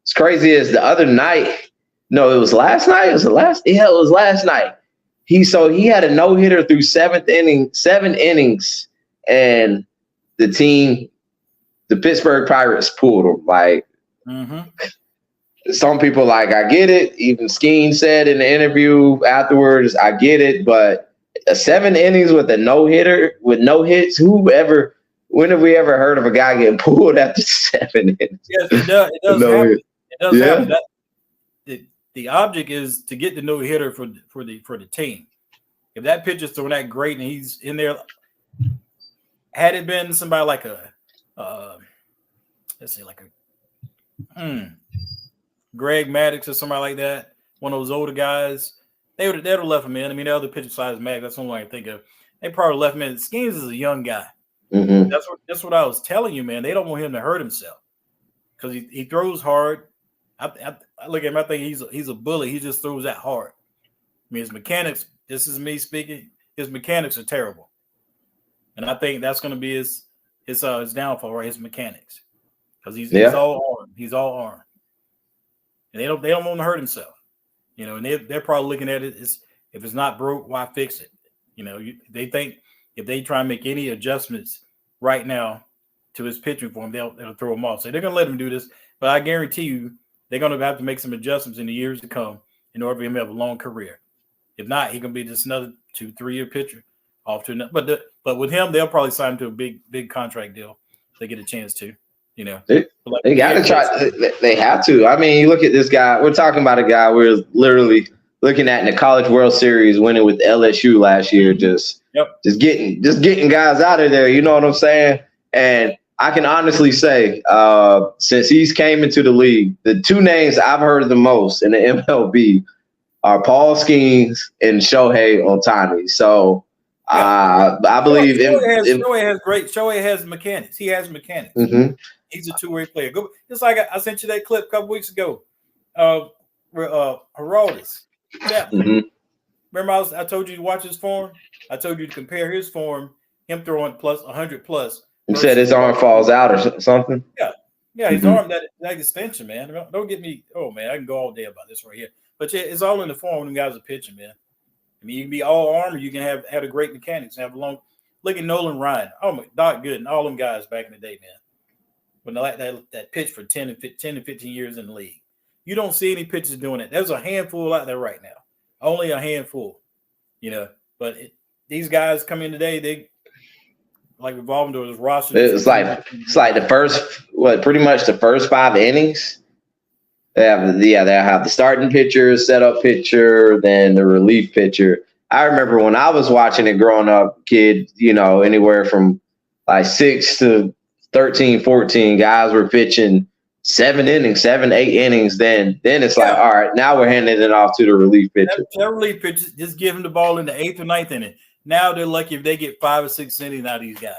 What's crazy is the other night. No, it was last night. It was last night. He had a no hitter through 7 innings, and the Pittsburgh Pirates pulled him. Like, some people like, I get it. Even Skenes said in the interview afterwards, I get it, but 7 innings with a no hitter with no hits, when have we ever heard of a guy getting pulled after 7 innings? Yes, it does. It does happen. It does happen. The object is to get the no hitter for the team. If that pitcher's throwing that great and he's in there, had it been somebody like Greg Maddux or somebody like that, one of those older guys, they'd have left him in. I mean, the other pitcher besides Maddux, that's the only one I can think of. They probably left him in. Skenes is a young guy. Mm-hmm. That's what I was telling you, man. They don't want him to hurt himself because he throws hard. I look at him. I think he's a bully. He just throws that hard. I mean, his mechanics. This is me speaking. His mechanics are terrible, and I think that's going to be his downfall, right? His mechanics, because he's all arm. He's all arm, and they don't want him to hurt himself, you know. And they're probably looking at it as, if it's not broke, why fix it? You know, they think if they try and make any adjustments right now to his pitching form, they'll throw him off. So they're going to let him do this, but I guarantee you they're going to have to make some adjustments in the years to come in order for him to have a long career. If not, he can be just another 2-3 year pitcher off to another. But with him, they'll probably sign him to a big contract deal. If they get a chance to, you know. They got to try. They have to. I mean, you look at this guy. We're talking about a guy we're literally looking at in the College World Series, winning with LSU last year. Just getting guys out of there. You know what I'm saying? And I can honestly say, since he's came into the league, the 2 names I've heard the most in the MLB are Paul Skenes and Shohei Ohtani. So I believe Shohei has mechanics. He has mechanics. Mm-hmm. He's a 2-way player. Just like I sent you that clip a couple weeks ago. Geraldus. Yeah. Mm-hmm. Remember I told you to watch his form? I told you to compare his form, him throwing plus 100 plus. You said his arm falls out or something? Yeah, his arm, that extension, man. Don't get me, man, I can go all day about this right here. But yeah, it's all in the form when them guys are pitching, man. I mean, you can be all arm, or you can have a great mechanics and have a long. Look at Nolan Ryan. Oh my, Doc Gooden, all them guys back in the day, man. When they like that pitch for 10 and 15 years in the league, you don't see any pitchers doing it. There's a handful out there right now, only a handful, you know. But these guys come in today, they like revolving doors roster. It's like the first, pretty much the first 5 innings. They have the starting pitcher, setup pitcher, then the relief pitcher. I remember when I was watching it growing up, kid, you know, anywhere from like 6 to 13, 14 guys were pitching 7 innings, 8 innings. Then it's like, all right, now we're handing it off to the relief pitcher. That relief pitcher, just give them the ball in the 8th or 9th inning. Now they're lucky if they get 5 or 6 innings out of these guys.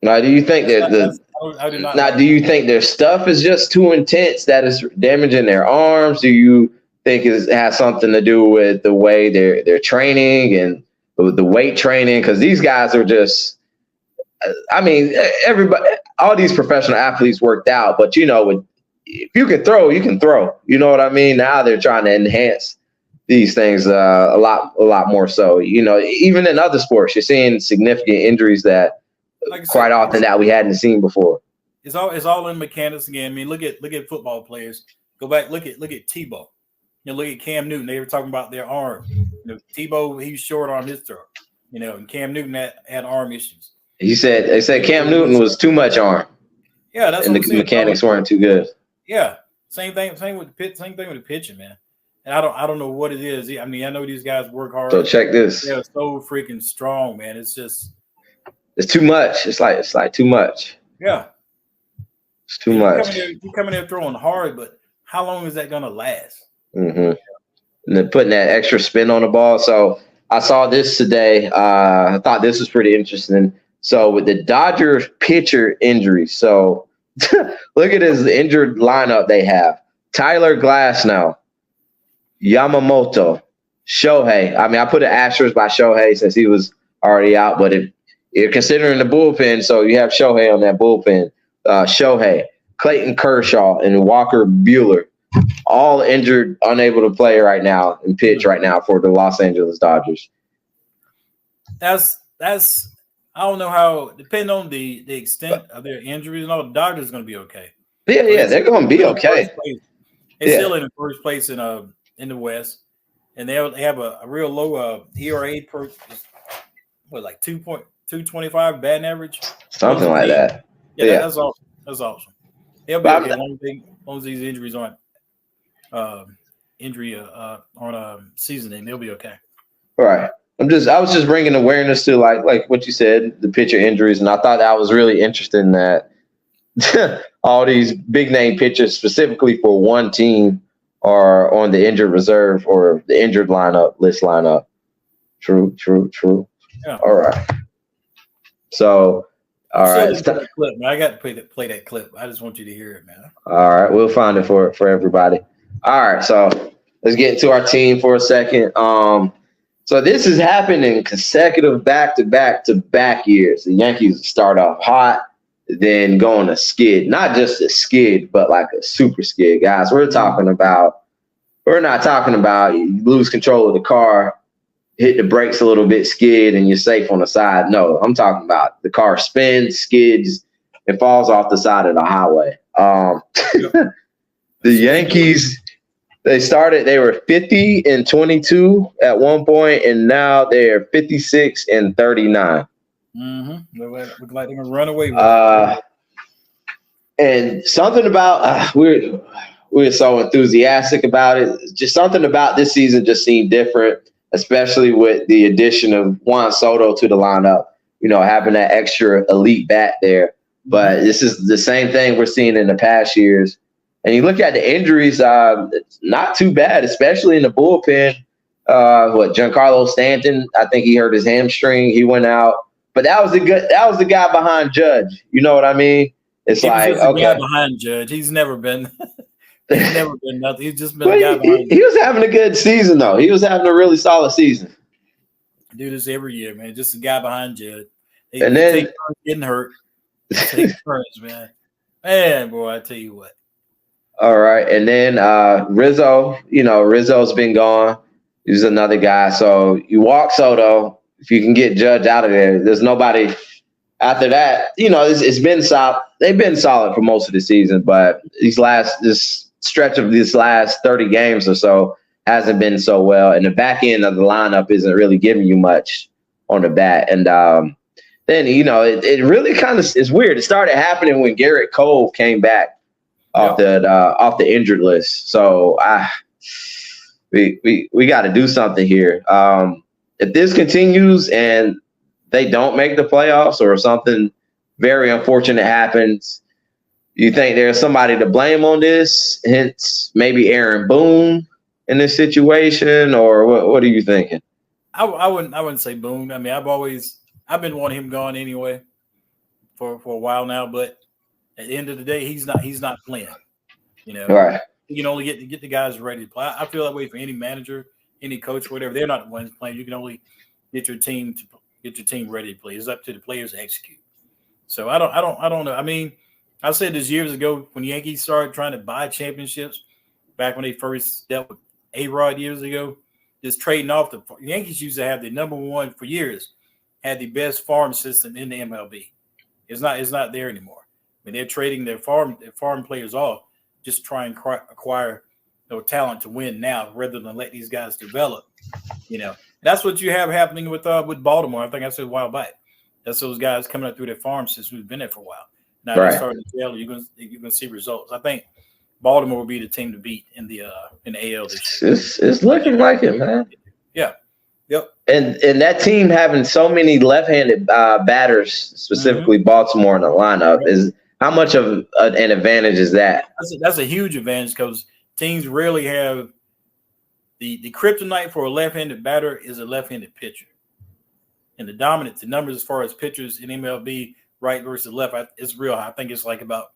Now, do you think do you think their stuff is just too intense that is damaging their arms? Do you think it has something to do with the way they're training and the weight training? Because these guys are just, I mean, everybody, all these professional athletes worked out, but you know, if you can throw, you can throw. You know what I mean? Now they're trying to enhance these things a lot more so. You know, even in other sports, you're seeing significant injuries that quite often that we hadn't seen before. It's all in mechanics again. I mean, look at football players. Go back, look at Tebow. You know, look at Cam Newton. They were talking about their arm. You know, Tebow, he was short on his throw. You know, and Cam Newton had arm issues. They said Cam Newton was too much arm. Yeah, that's and the mechanics weren't too good. Yeah, same thing with the pitching, man. And I don't know what it is. I mean, I know these guys work hard. So check this. They're so freaking strong, man. It's too much. It's like too much. Yeah. It's too much. You're coming there throwing hard, but how long is that going to last? Mm-hmm. And then putting that extra spin on the ball. So I saw this today. I thought this was pretty interesting. So with the Dodgers pitcher injuries, so look at his injured lineup they have. Tyler Glasnow, Yamamoto, Shohei. I mean, I put an asterisk by Shohei since he was already out, but if you're considering the bullpen, so you have Shohei on that bullpen. Shohei, Clayton Kershaw, and Walker Buehler. all injured, unable to play right now and pitch right now for the Los Angeles Dodgers. That's I don't know how, depending on the extent of their injuries and all, the Dodgers are going to be okay. Yeah, they're going to be okay. They're still in first place in the West, and they have a real low ERA per like 2.225 batting average, something like that. Yeah, that's awesome. That's awesome. They'll be okay as long as these injuries aren't seasoning. They'll be okay. Right. I was just bringing awareness to like what you said, the pitcher injuries, and I thought that was really interesting that all these big name pitchers, specifically for one team, are on the injured reserve or the injured lineup. True. Yeah. All right. So, all right. Clip, man. I got to play that clip. I just want you to hear it, man. All right, we'll find it for everybody. All right, so let's get into our team for a second. So this has happened in consecutive back-to-back years. The Yankees start off hot, then go on a skid. Not just a skid, but like a super skid, guys. We're not talking about you lose control of the car, hit the brakes a little bit, skid, and you're safe on the side. No, I'm talking about the car spins, skids, and falls off the side of the highway. The Yankees, they were 50-22 at one point, and now they're 56-39. Mm-hmm. Look like they're gonna run away with it. And something about we're so enthusiastic about it. Just something about this season just seemed different, especially with the addition of Juan Soto to the lineup. Having that extra elite bat there. But this is the same thing we're seeing in the past years. And you look at the injuries, it's not too bad, especially in the bullpen. Giancarlo Stanton, I think he hurt his hamstring. He went out. But that was the guy behind Judge. You know what I mean? It's he like, was just okay. The guy behind Judge. He's never been nothing. He's just been a guy behind he was having a good season, though. He was having a really solid season. Do this every year, man. Just a guy behind Judge. And then take turns getting hurt. Take turns, man. Man, boy, I tell you what. All right. And then Rizzo, Rizzo's been gone. He's another guy. So you walk Soto. If you can get Judge out of there, there's nobody after that. It's been solid. They've been solid for most of the season, but this stretch of these last 30 games or so hasn't been so well. And the back end of the lineup isn't really giving you much on the bat. And then, it really kind of is weird. It started happening when Garrett Cole came back off the injured list. So we got to do something here. If this continues and they don't make the playoffs or something very unfortunate happens, you think there's somebody to blame on this? Hence, maybe Aaron Boone in this situation, or what are you thinking? I wouldn't say Boone. I mean, I've been wanting him gone anyway for a while now, but at the end of the day, he's not playing. Right. You can only get the guys ready to play. I feel that way for any manager, any coach, whatever. They're not the ones playing. You can only get your team ready to play. It's up to the players to execute. So I don't know. I mean, I said this years ago when Yankees started trying to buy championships, back when they first dealt with A-Rod years ago, just trading off the Yankees used to have the number one for years, had the best farm system in the MLB. It's not there anymore. I mean, they're trading their farm players off, just try and acquire talent to win now rather than let these guys develop. That's what you have happening with Baltimore. I think I said a while back. That's those guys coming up through their farm system who've been there for a while. Now they're starting to gel. You're gonna see results. I think Baltimore will be the team to beat in the AL this year. It's looking like it, man. Yeah. Yep. And that team having so many left-handed batters, specifically Baltimore in the lineup, is how much of an advantage is that? That's a huge advantage because teams rarely have the kryptonite for a left-handed batter is a left-handed pitcher. And the numbers as far as pitchers in MLB, right versus left, it's real. I think it's like about,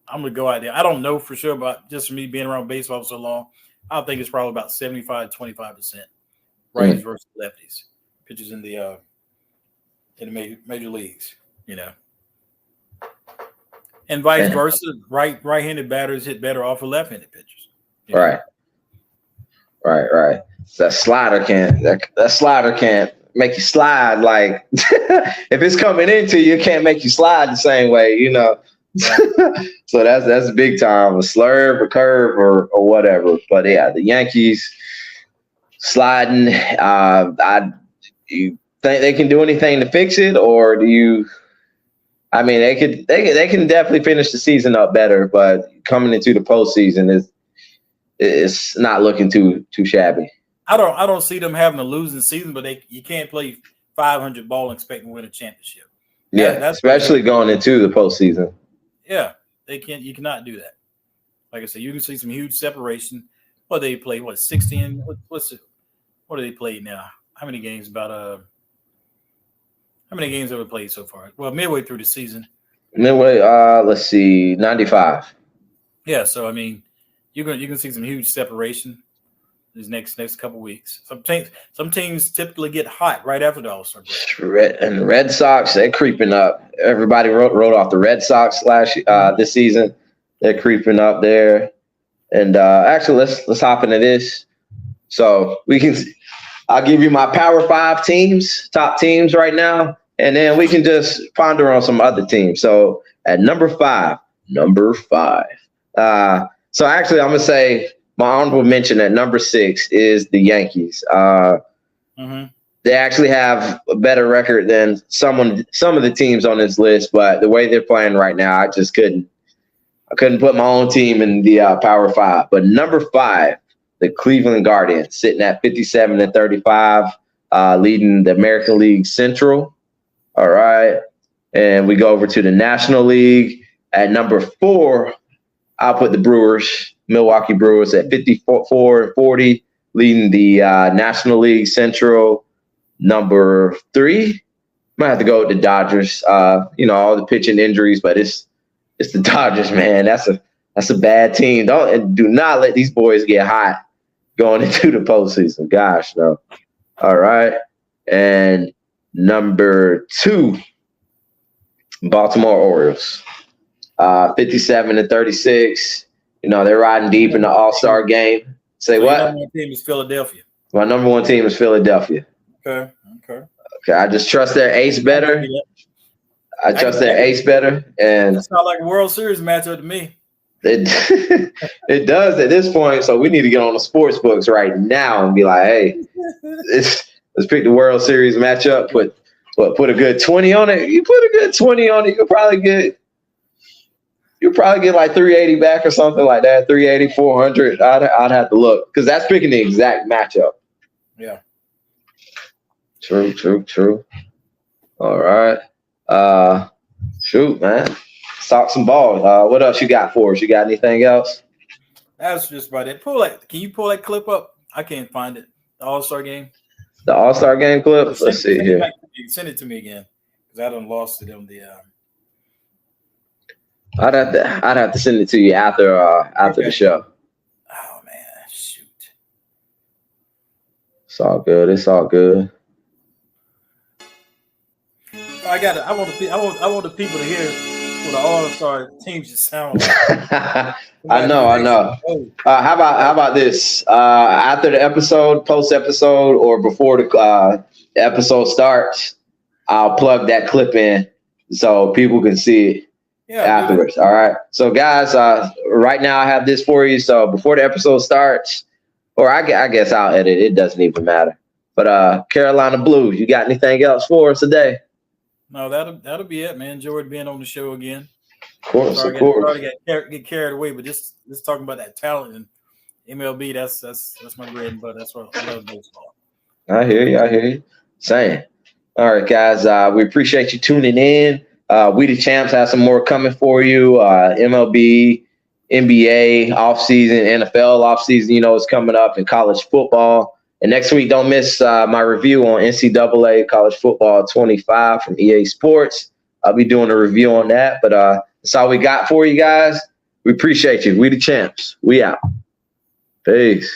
I'm going to go out there. I don't know for sure, but just for me being around baseball for so long, I think it's probably about 75-25% righties versus lefties, pitchers in the major leagues, and vice versa. Right-handed batters hit better off of left-handed pitchers. Right. So that slider can't make you slide. Like if it's coming into you, it can't make you slide the same way, you know. Right. So that's big time, a slurve, a curve, or whatever. But yeah, the Yankees sliding. You think they can do anything to fix it, or do you? I mean, they can definitely finish the season up better, but coming into the postseason it's not looking too shabby. I don't see them having a losing season, but you can't play 500 ball and expect to win a championship. That's especially going into the postseason. Yeah, they can't. You cannot do that. Like I said, you can see some huge separation. Well, they play 16. What do they play now? How many games? How many games have we played so far? Well, midway through the season. Let's see, 95. Yeah, so I mean, you can see some huge separation these next couple weeks. Some teams typically get hot right after the All-Star break. And the Red Sox, they're creeping up. Everybody wrote off the Red Sox this season. They're creeping up there. And actually, let's hop into this. So I'll give you my Power 5 teams, top teams right now, and then we can just ponder on some other teams. So at number five. So actually, I'm gonna say my honorable mention at number 6 is the Yankees. They actually have a better record than some of the teams on this list, but the way they're playing right now, I couldn't put my own team in the Power 5. But number 5, the Cleveland Guardians, sitting at 57-35, leading the American League Central. All right, and we go over to the National League at number 4. I'll put the Milwaukee Brewers at 54-40, leading the National League Central. Number 3, might have to go with the Dodgers. All the pitching injuries, but it's the Dodgers, man. That's a bad team. Do not let these boys get hot going into the postseason. Gosh, no. All right, and number 2, Baltimore Orioles. 57-36. They're riding deep in the All-Star game. Say what? My number one team is Philadelphia. My number 1 team is Philadelphia. Okay. I just trust their ace better. And that sounds like a World Series matchup to me. It does at this point. So we need to get on the sports books right now and be like, hey, let's pick the World Series matchup. Put a good 20 on it. You put a good 20 on it, you'll probably get like 380 back or something like that. 380, 400. I'd have to look because that's picking the exact matchup. Yeah. True. All right. Shoot, man. Talk some balls. What else you got for us? You got anything else? That's just about it. Can you pull that clip up? I can't find it. The All-Star game. The All-Star game clip? Let's see here. Send it to me again because I done lost it on the. I'd have to send it to you after the show. Oh man, shoot! It's all good. I got it. I want the people to hear what the All-Star teams just sound like. I know. How about this? After the episode, post episode, or before the episode starts, I'll plug that clip in so people can see it. Yeah, afterwards. All right. So guys, right now I have this for you. So before the episode starts, or I guess I'll edit. It doesn't even matter. But Carolina Blues, you got anything else for us today? No, that'll be it, man. Enjoyed being on the show again. Of course. Sorry get carried away, but just talking about that talent and MLB. That's my bread and butter. That's what I love baseball. I hear you. Same. All right, guys. We appreciate you tuning in. We the Champs have some more coming for you. MLB, NBA offseason, NFL offseason, it's coming up in college football. And next week, don't miss my review on NCAA College Football 25 from EA Sports. I'll be doing a review on that. But that's all we got for you guys. We appreciate you. We the Champs. We out. Peace.